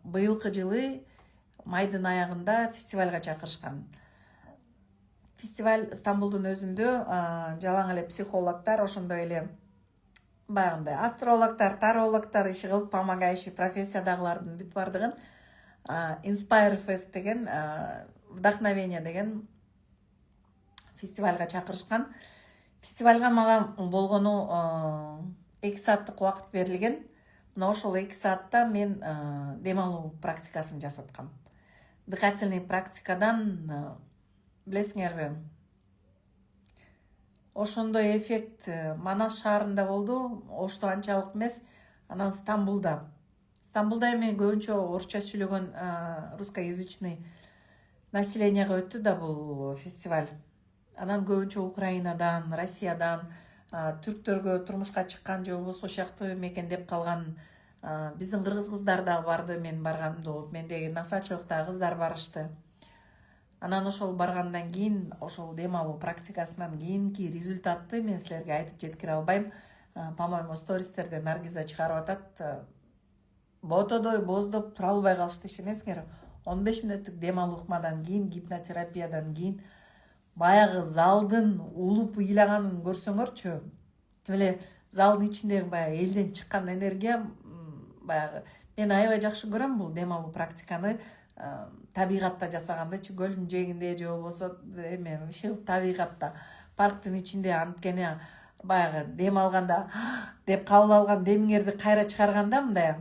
быйылкы жылы майдын аягында фестивальга чакырышкан. Фестиваль Стамбулдун өзүндө жалаң эле психологдор, ошондой эле баягындай астрологдор, тарологдор иши кылып, помогающий профессиядагылардын бүт бардыгын Inspire Fest деген, вдохновение деген фестивальга чакырышкан. Фестивальга мага болгону 2 сааттык убакыт берилген. Мына ошол 2 саатта мен дем алуу практикасын жасаткам. Дыхательный практикадан билесиңерби, ошондой эффект Манас шаарында болду, Ошто анчалык эмес, анан Стамбулда. Стамбулда эми көбүнчө орусча сүйлөгөн русскоязычный населенияга өттү да бул фестиваль. Анан көбүнчө Украинадан, Россиядан, түрктөргө турмушка чыккан, же болбосо ошакты мекендеп калган биздин кыргыз кыздар да барды, мен барганымда болуп, мендеги насачылыкта кыздар барышты. Анан ошол баргандан кийин, ошол дем алуу практикасынан кийинки результатты мен силерге айтып жеткире албайм. По-моему, стористерде Наргиза чыгарып атат. Ботодой боздоп тура албай калышты, ишенесиңерби? 15 мүнөттүк дем алуу ыкмадан кийин, гипнотерапиядан кийин баягы залдын улуп ыйлаганын көрсөңөрчү. Тим эле залдын ичиндеги баягы элден чыккан энергия, баягы мен аябай жакшы көрөм бул дем алуу практиканы. Табигатта жасагандычы, көлдүн жээгинде же болбосо эме табигатта парктын ичинде анткени баягы дем алганда деп кабыл алган демиңерди кайра чыгарганда мындай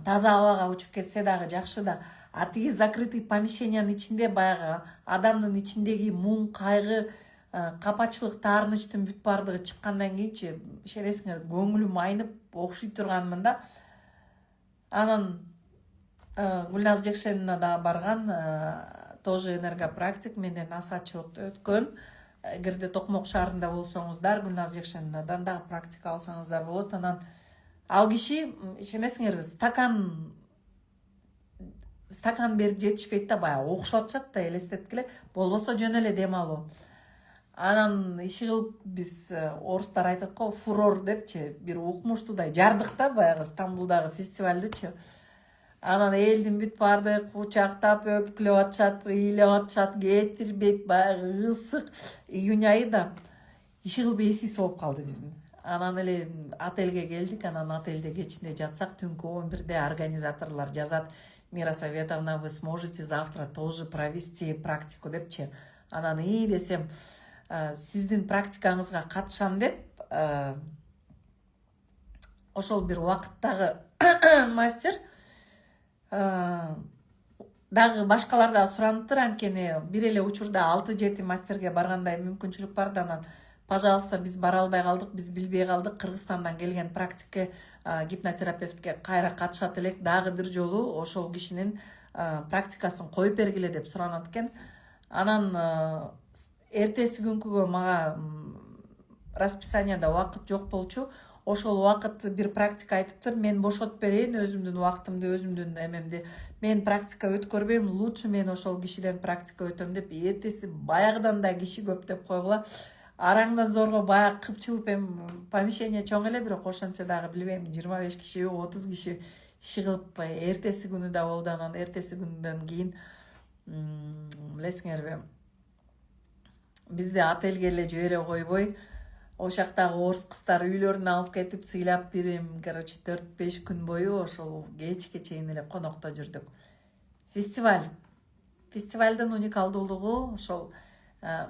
таза абага учуп кетсе дагы жакшы да. А тиги закрытый помещениянын ичинде баягы адамдын ичиндеги муң, кайгы, капачылык, таарынычтын бүт баардыгы чыккандан кийинчи шересиңер көңүлүм айнып окшой турганмын да. Анан Гүлназ Жекшенина да барган, тоже энергопрактик менен асачылыкты өткөн. Эгерде Токмок шаарында болсоңуздар, Гүлназ Жекшенинадан дагы практика алсаңыздар болот. Анан ал киши ишенесиңерби стакан берип жетишпейт да, баягы окшотушат да, элестеткиле, болбосо жөн эле дем алуу. Анан иши кылып биз орустар айтат го, фурор депчи, бир укмуштуудай жардык да баягы Стамбулдагы фестивалдычы. Анан элдин бүт баардыгы кучактап өпкүлөп атышат, ыйлап атышат, кетирбейт, баягы ысык июнь айы да. Иши кылып эси сооп калды биздин. Анан эле отельге келдик, анан отельде кечинде жатсак, түнкү 11-де организаторлор жазат: Мира Советовна, вы сможете завтра тоже провести практику депчи. Анан десем, сиздин практикаңызга катышам деп, ошол бир убакыттагы мастер дагы башкалар да сураныптыр, анткени бир эле учурда 6-7 мастерге баргандай мүмкүнчүлүк бар да. Анан пожалуйста, биз бара албай калдык, биз билбей калдык, Кыргызстандан келген практикке, гипнотерапевтке кайра катышат элек, дагы бир жолу ошол кишинин практикасын коюп бергиле деп суранат экен. Анан эртеси күнкүгө мага расписанияда убакыт жок болчу. Ошол убакыт бир практика айтыптыр: мен бошотуп берейин өзүмдүн убактымды, өзүмдүн эмемди. Мен практика өткөрбөйм, лучше мен ошол кишиден практика өтөм деп. Эртеси баягыдан да киши көп деп койгула. Араңдан зорго баягы кыпчылып, помещение чоң эле, бирок ошентсе дагы билбейм, 25 киши, 30 киши иши кылып эртеси күнү да болду. Анан эртеси күндөн кийин билесиңерби, бизди отельге эле жибере койбой, ошактагы орус кыздар үйлөрүнө алып кетип сыйлап бирим. Короче, 4-5 күн бою ошол кечке чейин эле конокто жүрдүк. Фестивалдын уникалдуулугу ошол,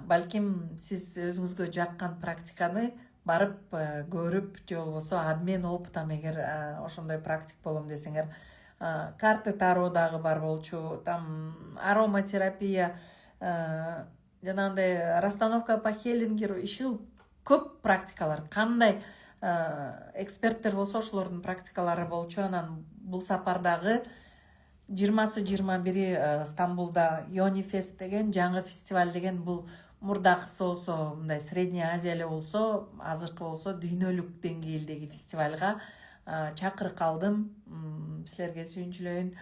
балким сиз өзүңүзгө жаккан практиканы барып көрүп, же болбосо обмен опытом, эгер ошондой практик болом десеңер, карты таро дагы бар болчу, там ароматерапия, жанагындай расстановка по Хеллингеру, иши көп практикалар. Кандай эксперттер болсо ошолордун практикалары болчу. Анан бул сапардагы 20-21 Стамбулда Йонифест деген жаңы фестиваль деген, бул мурдакысы болсо мындай Средняя Азия эле болсо, азыркы болсо дүйнөлүк деңгээлдеги фестивалга чакырык алдым. Силерге сүйүнчүлөйүн.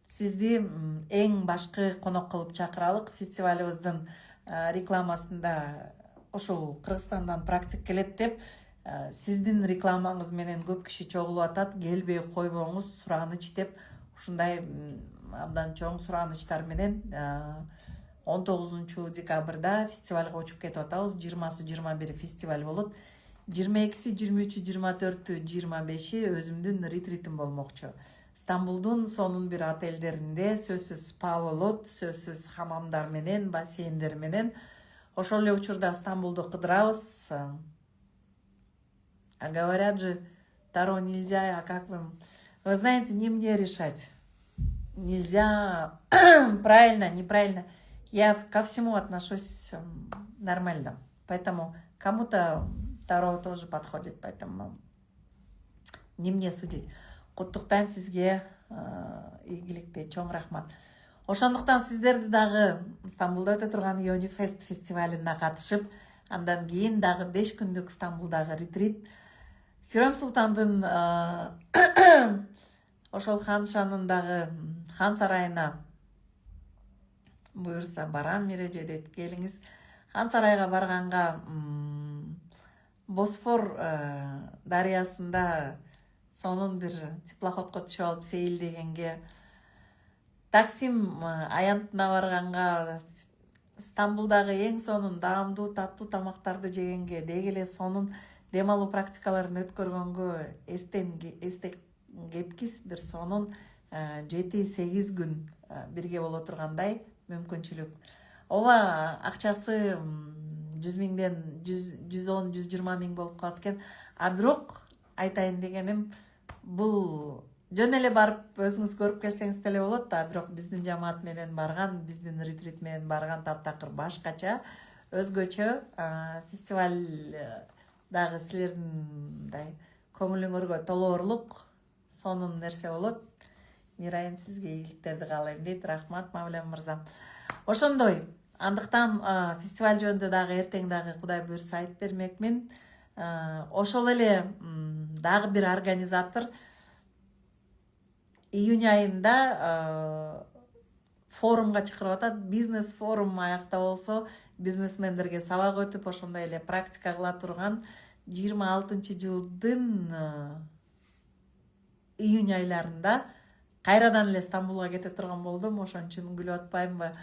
Сизди эң башкы конок кылып чакыралык. Фестивалыбыздын рекламасында ошол Кыргызстандан практик келет деп, сиздин рекламаңыз менен көп киши чогулуп атат. Келбей койбоңуз, сураныч деп. Ушундай абдан чоң суранычтар менен 19 декабрда фестивалга учуп кетип атабыз. 20-21 фестиваль болот. 22-си, 23-ü, 24-ü, 25-и өзүмдүн ретритим болмокчу. Стамбулдун сонун бир отельдеринде сөзсүз спа болот, сөзсүз хамамдар менен, бассейндер менен. Ошол эле учурда Стамбулду кыдырабыз. А говорят же, Таро нельзя, а как вы знаете, не мне решать. Нельзя, правильно, неправильно. Я ко всему отношусь нормально. Поэтому кому-то Таро тоже подходит, поэтому не мне судить. Куттуктайм сизге, ийгиликте, чоң рахмат. Ошондуктан сиздерди дагы Стамбулда өтө турган Йонифест фестивалына катышып, андан кийин дагы 5 күндүк Стамбулдагы ретрит, Хюррем Султандын ошол ханшанындагы хан сарайына буюрса барам Миреже дейт, келиңиз. Хан сарайга барганга Босфор дарыясында сонун бир теплоходко түшүп алып сейилдегенге, Таксим аянтына барганга, Стамбулдагы эң сонун даамдуу таттуу тамактарды жегенге, деги эле сонун дем алуу практикаларын өткөргөнгө, эстек кеткис бир сонун 7-8 күн бирге боло тургандай мүмкүнчүлүк. ооба акчасы 100 миңден 110-120 миң болуп калат экен. А бирок айтайын дегеним, бул жөн эле барып өзүңүз көрүп келсеңиз деле болот. А бирок биздин жамаат менен барган, биздин ретрит менен барган таптакыр башкача, өзгөчө фестиваль дагы силердин мындай көңүлүңөргө толоорлук сонун нерсе болот. Мирайым, сизге ийгиликтерди каалайм дейт. Рахмат Мавлен мырза. Ошондой, андыктан фестиваль жөнүндө дагы эртең дагы Кудай буйрса айтып бермекмин. Ошол эле дагы бир организатор июнь айында форумга чакырып атат. Бизнес форум аякта болсо, бизнесмендерге сабак өтүп, ошондой эле практика кыла турган 26-жылдын июнь айларында кайрадан эле Стамбулга кете турган болдум. Ошон үчүн күлүп атпаймынбы?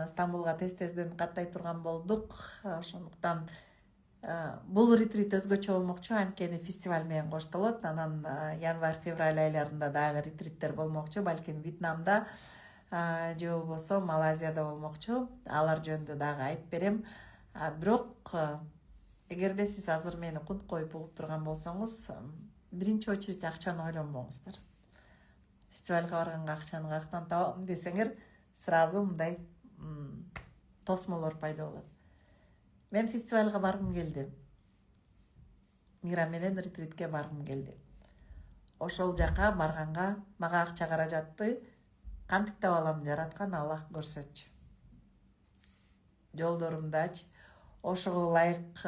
Стамбулга тез-тезден каттай турган болдук. Ошондуктан бул ретрит өзгөчө болмокчу, анткени фестиваль менен коштолот. Анан январь-февраль айларында дагы ретриттер болмокчу, балким Вьетнамда же болбосо Малайзияда болмокчу. Алар жөнүндө дагы айтып берем. Бирок эгерде сиз азыр мени кунт коюп угуп турган болсоңуз, биринчи очередь акчаны ойлонбоңуздар. Фестивальга барганга акчаны каяктан табам десеңер, сразу мындай тосмолор пайда болот. Мен фестивальга баргым келди. Мира менен ретритке баргым келди. Ошол жака барганга мага акча каражатты кантип таба алам, жараткан Аллах көрсөтчү. Жолдорумду ач, ошого ылайык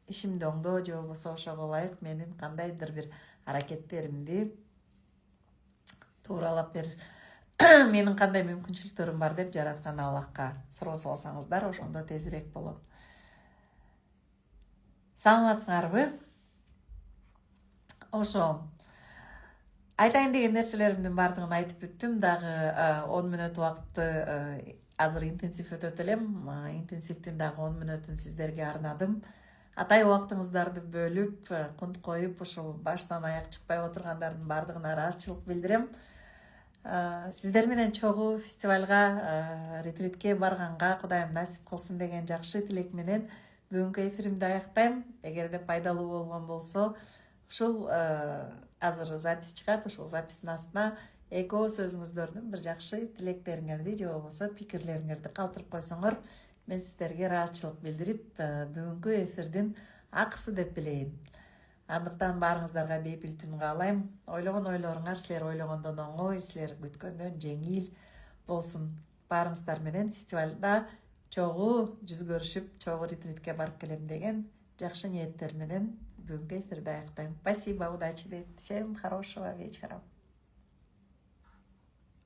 ишимди оңдоо же болбосо ошого ылайык менин кандайдыр бир аракеттеримди тууралап бер. Менин кандай мүмкүнчүлүктөрүм бар деп жараткан Аллахка суроо салсаңыздар, ошондо тезирээк болот. Саламатсыңарбы? Ошо айтайын деген нерселеримдин баардыгын айтып бүттүм. Дагы 10 мүнөт убакытты азыр интенсив өтөт элем. Интенсивдин дагы 10 мүнөтүн сиздерге арнадым. Атай убактыңыздарды бөлүп, кунт коюп, ушул баштан аяк чыкпай отургандардын баардыгына ыраазычылык билдирем. Сиздер менен чогуу фестивальга, ретритке барганга Кудайым насип кылсын деген жакшы тилек менен бүгүнкү эфиримди аяктайм. Эгерде пайдалуу болгон болсо, ушул азыр запись чыгат, ушул запистин астына экөөс өзүңүздөрдүн бир жакшы тилектериңерди же болбосо пикирлериңерди калтырып койсоңор, мен сиздерге ыраазычылык билдирип, бүгүнкү эфирдин акысы деп билейин. Андыктан баарыңыздарга бейпил түн каалайм. Ойлогон ойлоруңар силер ойлогондон оңой, силер күткөндөн жеңил болсун. Баарыңыздар менен фестивалда чогуу жүз көрүшүп, чогуу ретритке барып келем деген жакшы ниеттер менен бүгүнкү эфирди аяктайм. Спасибо, удачи дейт. Всем хорошего вечера.